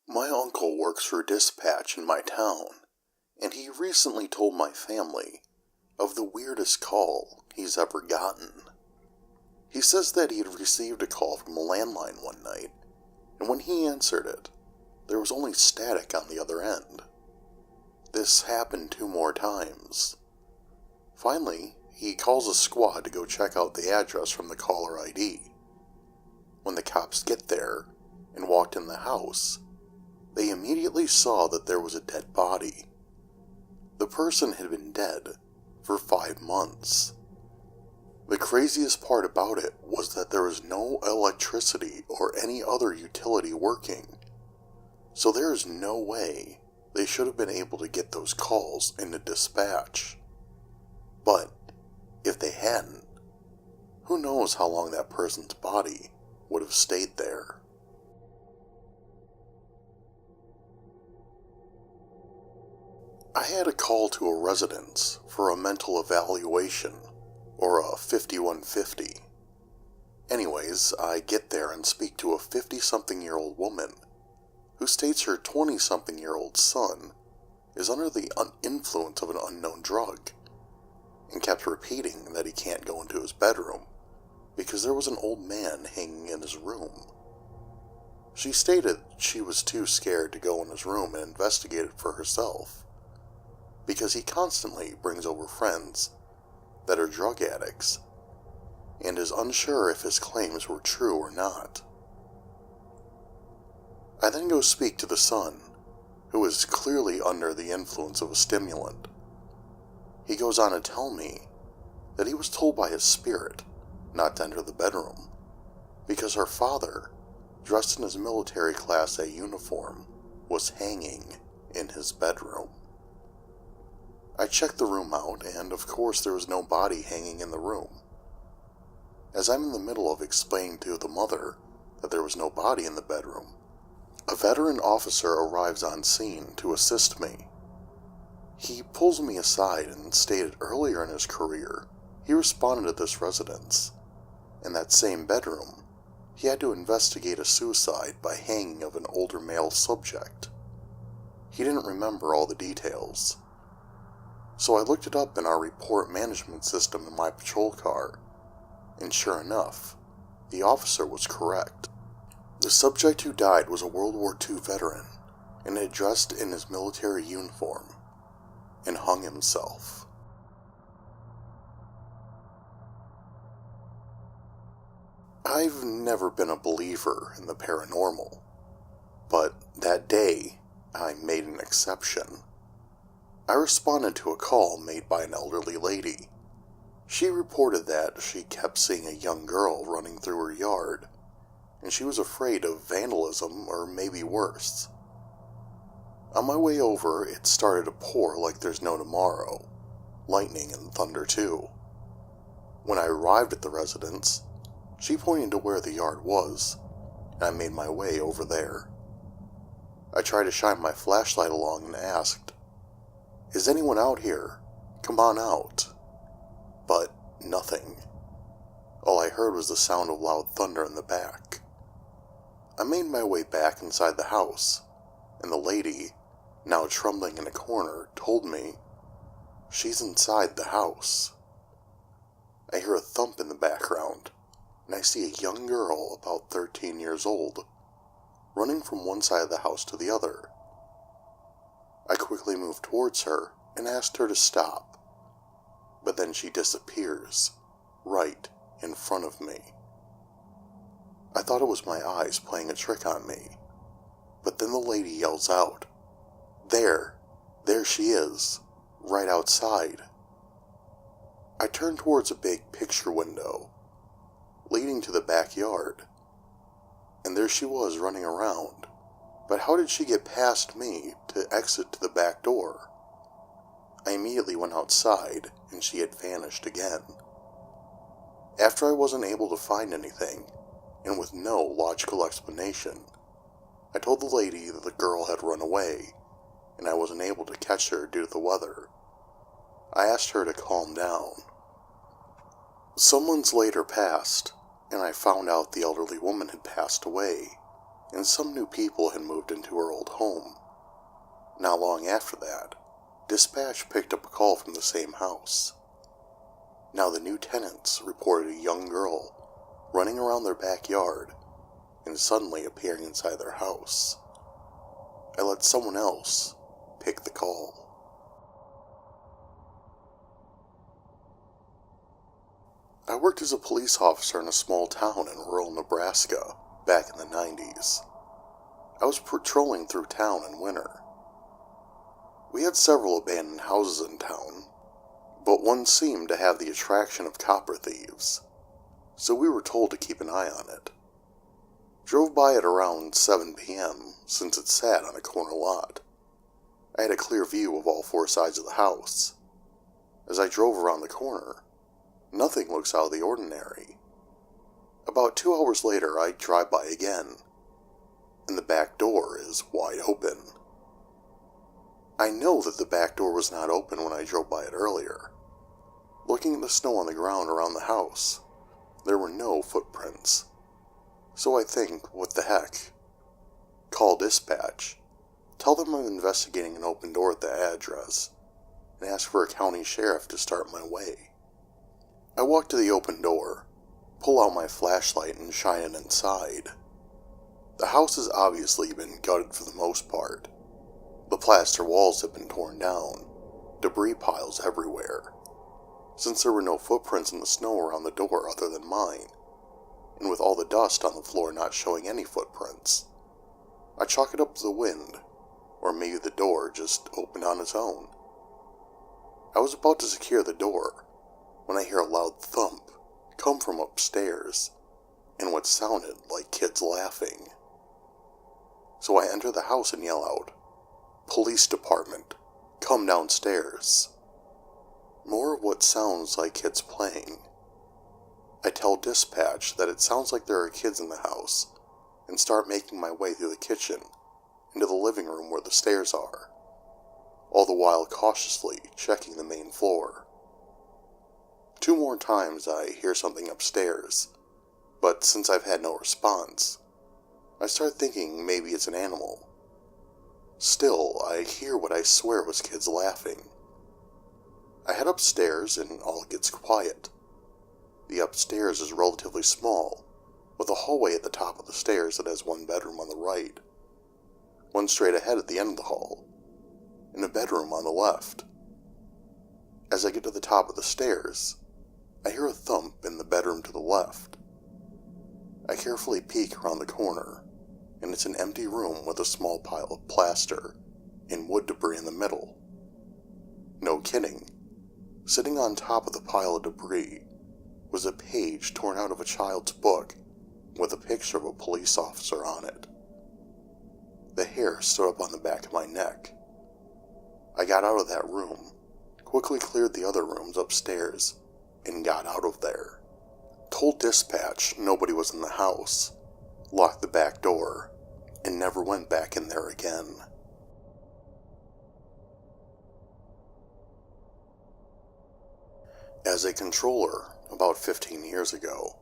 My uncle works for dispatch in my town, and he recently told my family of the weirdest call he's ever gotten. He says that he had received a call from a landline one night, and when he answered it, there was only static on the other end. This happened 2 more times. Finally, he calls a squad to go check out the address from the caller ID. When the cops get there and walked in the house, they immediately saw that there was a dead body. The person had been dead for 5 months. The craziest part about it was that there was no electricity or any other utility working, so there is no way they should have been able to get those calls into dispatch. But if they hadn't, who knows how long that person's body would have stayed there. I had a call to a residence for a mental evaluation, or a 5150. Anyways, I get there and speak to a 50-something-year-old woman who states her 20-something-year-old son is under the influence of an unknown drug, and kept repeating that he can't go into his bedroom because there was an old man hanging in his room. She stated she was too scared to go in his room and investigate it for herself, because he constantly brings over friends that are drug addicts, and is unsure if his claims were true or not. I then go speak to the son, who is clearly under the influence of a stimulant. He goes on to tell me that he was told by his spirit not to enter the bedroom, because her father, dressed in his military Class A uniform, was hanging in his bedroom. I checked the room out, and of course there was no body hanging in the room. As I'm in the middle of explaining to the mother that there was no body in the bedroom, a veteran officer arrives on scene to assist me. He pulls me aside and stated earlier in his career he responded to this residence. In that same bedroom, he had to investigate a suicide by hanging of an older male subject. He didn't remember all the details. So I looked it up in our report management system in my patrol car, and sure enough, the officer was correct. The subject who died was a World War II veteran, and had dressed in his military uniform, and hung himself. I've never been a believer in the paranormal, but that day I made an exception. I responded to a call made by an elderly lady. She reported that she kept seeing a young girl running through her yard, and she was afraid of vandalism or maybe worse. On my way over, it started to pour like there's no tomorrow, lightning and thunder too. When I arrived at the residence, she pointed to where the yard was, and I made my way over there. I tried to shine my flashlight along and asked, "Is anyone out here? Come on out." But nothing. All I heard was the sound of loud thunder in the back. I made my way back inside the house, and the lady, now trembling in a corner, told me she's inside the house. I hear a thump in the background, and I see a young girl about 13 years old, running from one side of the house to the other. I quickly moved towards her and asked her to stop, but then she disappears, right in front of me. I thought it was my eyes playing a trick on me, but then the lady yells out, There she is, right outside." I turned towards a big picture window, leading to the backyard, and there she was running around. But how did she get past me to exit to the back door? I immediately went outside, and she had vanished again. After I wasn't able to find anything, and with no logical explanation, I told the lady that the girl had run away, and I wasn't able to catch her due to the weather. I asked her to calm down. Some months later passed, and I found out the elderly woman had passed away, and some new people had moved into her old home. Not long after that, dispatch picked up a call from the same house. Now the new tenants reported a young girl running around their backyard and suddenly appearing inside their house. I let someone else pick the call. I worked as a police officer in a small town in rural Nebraska back in the 90s. I was patrolling through town in winter. We had several abandoned houses in town, but one seemed to have the attraction of copper thieves, so we were told to keep an eye on it. Drove by it around 7 p.m. since it sat on a corner lot. I had a clear view of all four sides of the house. As I drove around the corner, nothing looks out of the ordinary. About 2 hours later, I drive by again, and the back door is wide open. I know that the back door was not open when I drove by it earlier. Looking at the snow on the ground around the house, there were no footprints. So I think, what the heck? Call dispatch, tell them I'm investigating an open door at the address, and ask for a county sheriff to start my way. I walk to the open door, pull out my flashlight and shine it inside. The house has obviously been gutted for the most part. The plaster walls have been torn down, debris piles everywhere. Since there were no footprints in the snow around the door other than mine, and with all the dust on the floor not showing any footprints, I chalk it up to the wind, or maybe the door just opened on its own. I was about to secure the door when I hear a loud thump come from upstairs, and what sounded like kids laughing. So I enter the house and yell out, "Police department, come downstairs." More of what sounds like kids playing. I tell dispatch that it sounds like there are kids in the house, and start making my way through the kitchen into the living room where the stairs are, all the while cautiously checking the main floor. 2 more times I hear something upstairs, but since I've had no response, I start thinking maybe it's an animal. Still, I hear what I swear was kids laughing. I head upstairs and all gets quiet. The upstairs is relatively small, with a hallway at the top of the stairs that has 1 bedroom on the right, 1 straight ahead at the end of the hall, and a bedroom on the left. As I get to the top of the stairs, I hear a thump in the bedroom to the left. I carefully peek around the corner, and it's an empty room with a small pile of plaster and wood debris in the middle. No kidding. Sitting on top of the pile of debris was a page torn out of a child's book with a picture of a police officer on it. The hair stood up on the back of my neck. I got out of that room, quickly cleared the other rooms upstairs, and got out of there. Told dispatch nobody was in the house, locked the back door, and never went back in there again. As a controller, about 15 years ago,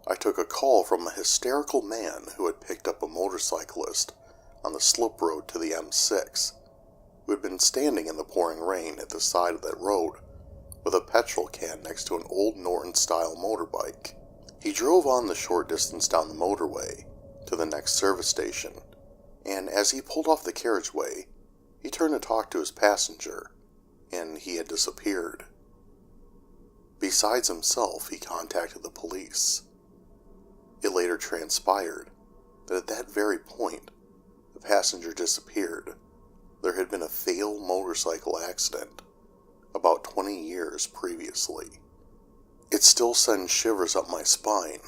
I took a call from a hysterical man who had picked up a motorcyclist on the slip road to the M6, who had been standing in the pouring rain at the side of that road with a petrol can next to an old Norton-style motorbike. He drove on the short distance down the motorway to the next service station, and as he pulled off the carriageway, he turned to talk to his passenger, and he had disappeared. Besides himself, he contacted the police. It later transpired that at that very point, the passenger disappeared. There had been a fatal motorcycle accident about 20 years previously. It still sends shivers up my spine,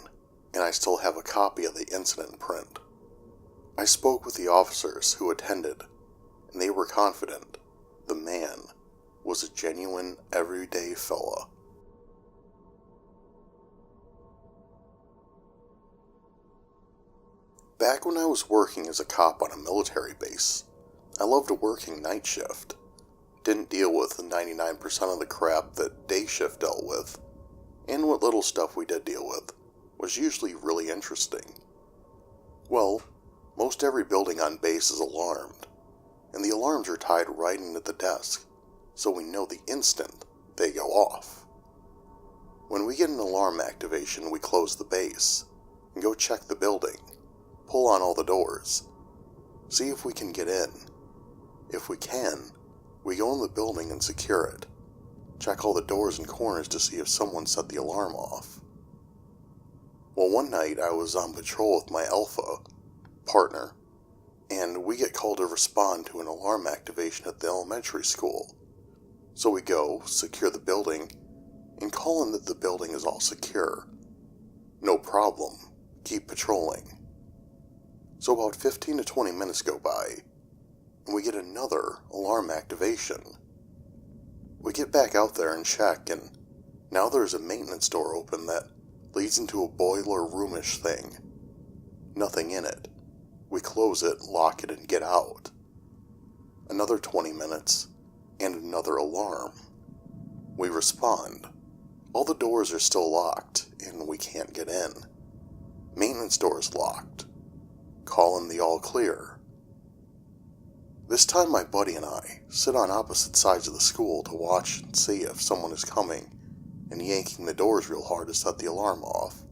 and I still have a copy of the incident print. I spoke with the officers who attended, and they were confident the man was a genuine, everyday fella. Back when I was working as a cop on a military base, I loved working night shift. Didn't deal with 99% of the crap that day shift dealt with, and what little stuff we did deal with was usually really interesting. Well, Most every building on base is alarmed, and the alarms are tied right into the desk, so we know the instant they go off. When we get an alarm activation, we close the base and go check the building, pull on all the doors, see if we can get in. If we can, we go in the building and secure it, check all the doors and corners to see if someone set the alarm off. Well, one night I was on patrol with my alpha partner, and we get called to respond to an alarm activation at the elementary school. So we go, secure the building, and call in that the building is all secure. No problem, keep patrolling. So about 15 to 20 minutes go by, and we get another alarm activation. We get back out there and check, and now there's a maintenance door open that leads into a boiler roomish thing. Nothing in it. We close it, lock it, and get out. Another 20 minutes, and another alarm. We respond. All the doors are still locked, and we can't get in. Maintenance door is locked. Call in the all clear. This time my buddy and I sit on opposite sides of the school to watch and see if someone is coming and yanking the doors real hard to set the alarm off.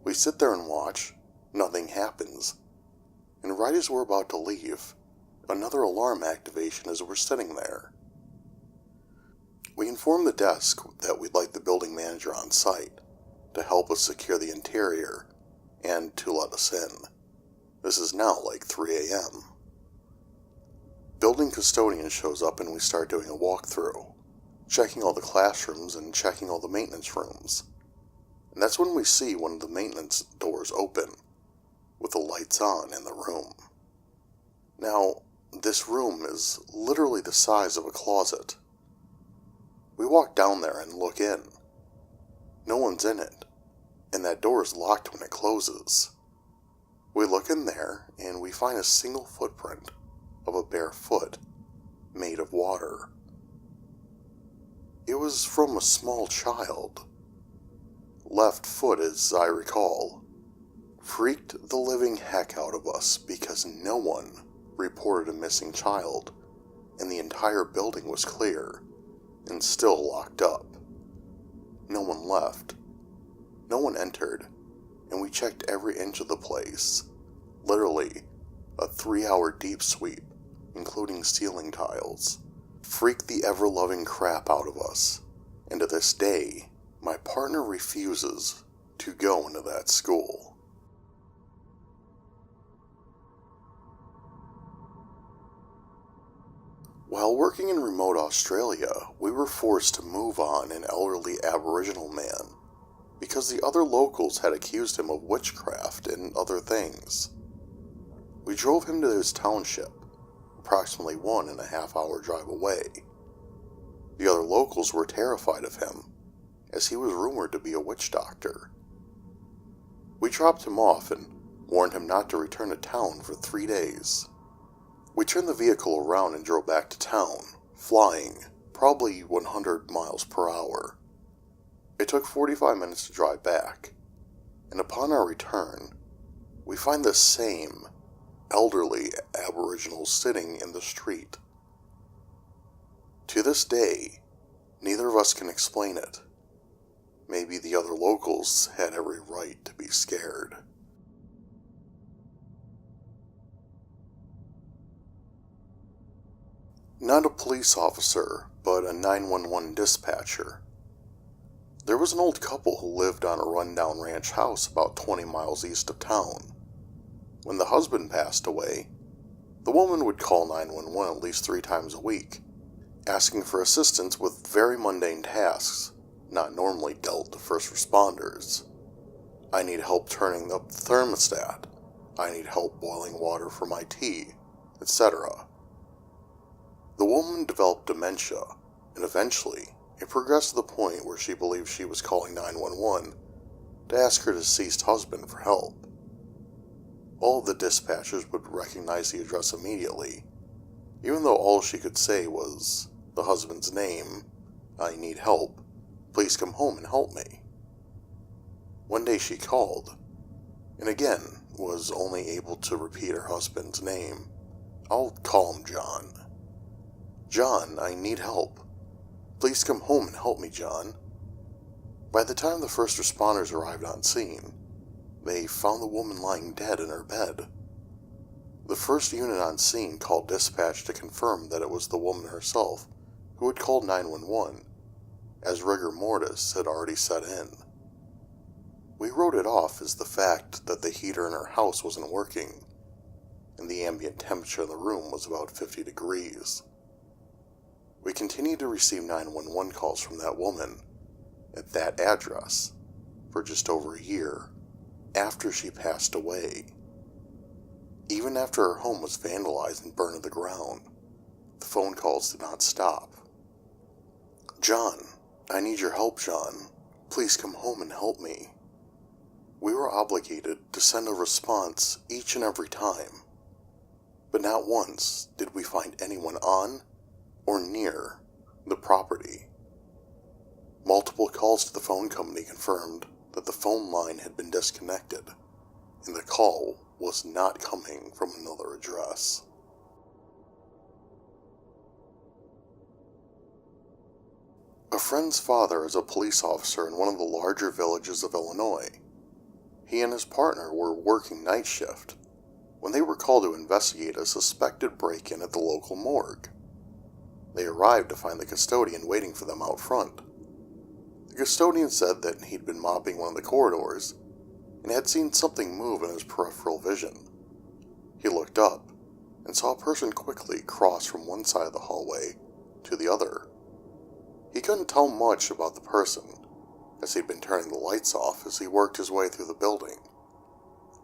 We sit there and watch, nothing happens, and right as we're about to leave, another alarm activation as we're sitting there. We inform the desk that we'd like the building manager on site to help us secure the interior and to let us in. This is now like 3 a.m. Building custodian shows up and we start doing a walkthrough, checking all the classrooms and checking all the maintenance rooms. And that's when we see one of the maintenance doors open, with the lights on in the room. Now, this room is literally the size of a closet. We walk down there and look in. No one's in it, and that door is locked when it closes. We look in there, and we find a single footprint of a bare foot made of water. It was from a small child. Left foot, as I recall. Freaked the living heck out of us because no one reported a missing child, and the entire building was clear and still locked up. No one left. No one entered, and we checked every inch of the place. Literally, a 3-hour deep sweep, including ceiling tiles. Freaked the ever-loving crap out of us, and to this day, my partner refuses to go into that school. While working in remote Australia, we were forced to move on an elderly Aboriginal man because the other locals had accused him of witchcraft and other things. We drove him to his township, approximately 1.5 hour drive away. The other locals were terrified of him, as he was rumored to be a witch doctor. We dropped him off and warned him not to return to town for 3 days. We turned the vehicle around and drove back to town, flying probably 100 miles per hour. It took 45 minutes to drive back, and upon our return, we find the same elderly Aboriginal sitting in the street. To this day, neither of us can explain it. Maybe the other locals had every right to be scared. Not a police officer, but a 911 dispatcher. There was an old couple who lived on a rundown ranch house about 20 miles east of town. When the husband passed away, the woman would call 911 at least 3 times a week, asking for assistance with very mundane tasks not normally dealt to first responders. I need help turning up the thermostat. I need help boiling water for my tea, etc. The woman developed dementia, and eventually it progressed to the point where she believed she was calling 911 to ask her deceased husband for help. All of the dispatchers would recognize the address immediately, even though all she could say was the husband's name, "I need help, please come home and help me." One day she called, and again, was only able to repeat her husband's name. I'll call him John. "John, I need help. Please come home and help me, John." By the time the first responders arrived on scene, they found the woman lying dead in her bed. The first unit on scene called dispatch to confirm that it was the woman herself who had called 911, as rigor mortis had already set in. We wrote it off as the fact that the heater in her house wasn't working, and the ambient temperature in the room was about 50 degrees. We continued to receive 911 calls from that woman at that address for just over a year after she passed away. Even after her home was vandalized and burned to the ground, the phone calls did not stop. "John, I need your help, John. Please come home and help me." We were obligated to send a response each and every time, but not once did we find anyone on or near the property. Multiple calls to the phone company confirmed that the phone line had been disconnected, and the call was not coming from another address. A friend's father is a police officer in one of the larger villages of Illinois. He and his partner were working night shift when they were called to investigate a suspected break-in at the local morgue. They arrived to find the custodian waiting for them out front. The custodian said that he'd been mopping one of the corridors and had seen something move in his peripheral vision. He looked up and saw a person quickly cross from one side of the hallway to the other. He couldn't tell much about the person, as he'd been turning the lights off as he worked his way through the building.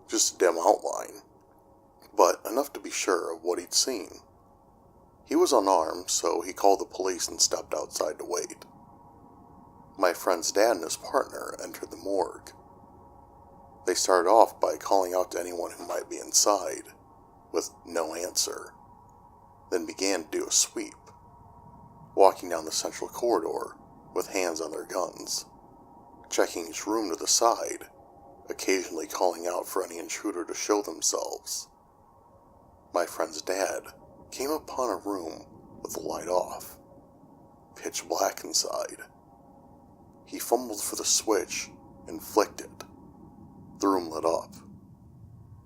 Just a dim outline, but enough to be sure of what he'd seen. He was unarmed, so he called the police and stepped outside to wait. My friend's dad and his partner entered the morgue. They started off by calling out to anyone who might be inside, with no answer, then began to do a sweep, walking down the central corridor with hands on their guns, checking each room to the side, occasionally calling out for any intruder to show themselves. My friend's dad came upon a room with the light off, pitch black inside. He fumbled for the switch and flicked it. The room lit up.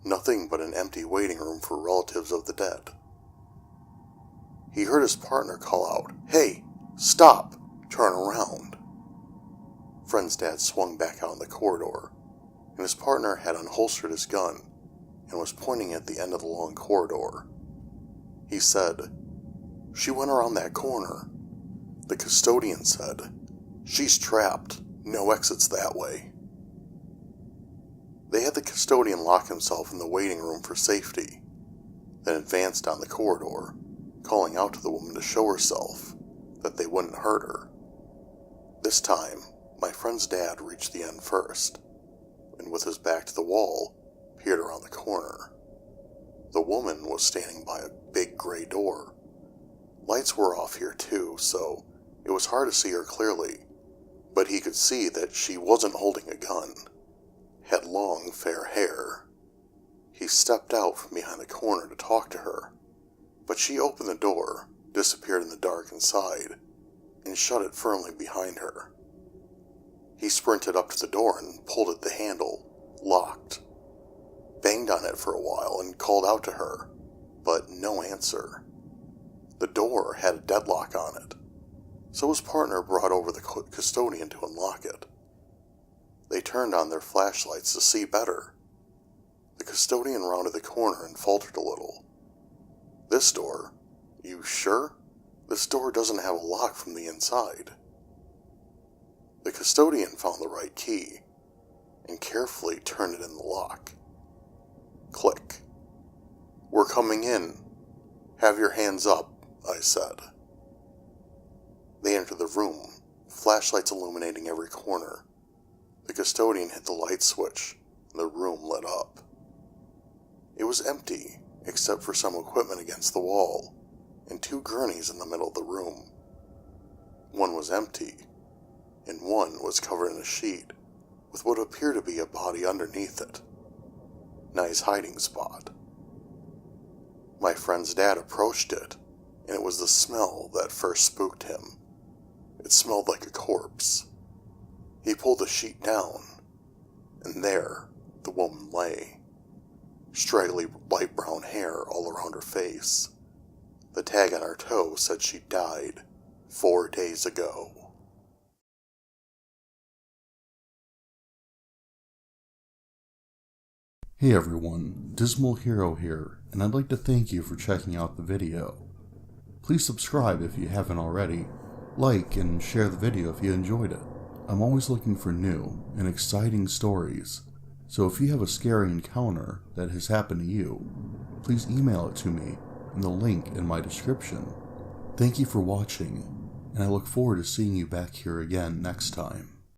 Nothing but an empty waiting room for relatives of the dead. He heard his partner call out, "Hey, stop! Turn around!" Friend's dad swung back out in the corridor, and his partner had unholstered his gun and was pointing at the end of the long corridor. He said, "She went around that corner." The custodian said, "She's trapped. No exits that way." They had the custodian lock himself in the waiting room for safety, then advanced down the corridor, calling out to the woman to show herself, that they wouldn't hurt her. This time, my friend's dad reached the end first, and with his back to the wall, peered around the corner. The woman was standing by a big gray door. Lights were off here too, so it was hard to see her clearly, but he could see that she wasn't holding a gun, had long fair hair. He stepped out from behind the corner to talk to her, but she opened the door, disappeared in the dark inside, and shut it firmly behind her. He sprinted up to the door and pulled at the handle, locked, banged on it for a while and called out to her, but no answer. The door had a deadlock on it, so his partner brought over the custodian to unlock it. They turned on their flashlights to see better. The custodian rounded the corner and faltered a little. "This door? You sure? This door doesn't have a lock from the inside." The custodian found the right key and carefully turned it in the lock. Click. "We're coming in. Have your hands up," I said. They entered the room, flashlights illuminating every corner. The custodian hit the light switch, and the room lit up. It was empty, except for some equipment against the wall, and two gurneys in the middle of the room. One was empty, and one was covered in a sheet, with what appeared to be a body underneath it. nice hiding spot. My friend's dad approached it, and it was the smell that first spooked him. It smelled like a corpse. He pulled the sheet down, and there the woman lay. Straggly light brown hair all around her face. The tag on her toe said she died 4 days ago. Hey everyone, Dismal Hero here, and I'd like to thank you for checking out the video. Please subscribe if you haven't already, like and share the video if you enjoyed it. I'm always looking for new and exciting stories, so if you have a scary encounter that has happened to you, please email it to me in the link in my description. Thank you for watching, and I look forward to seeing you back here again next time.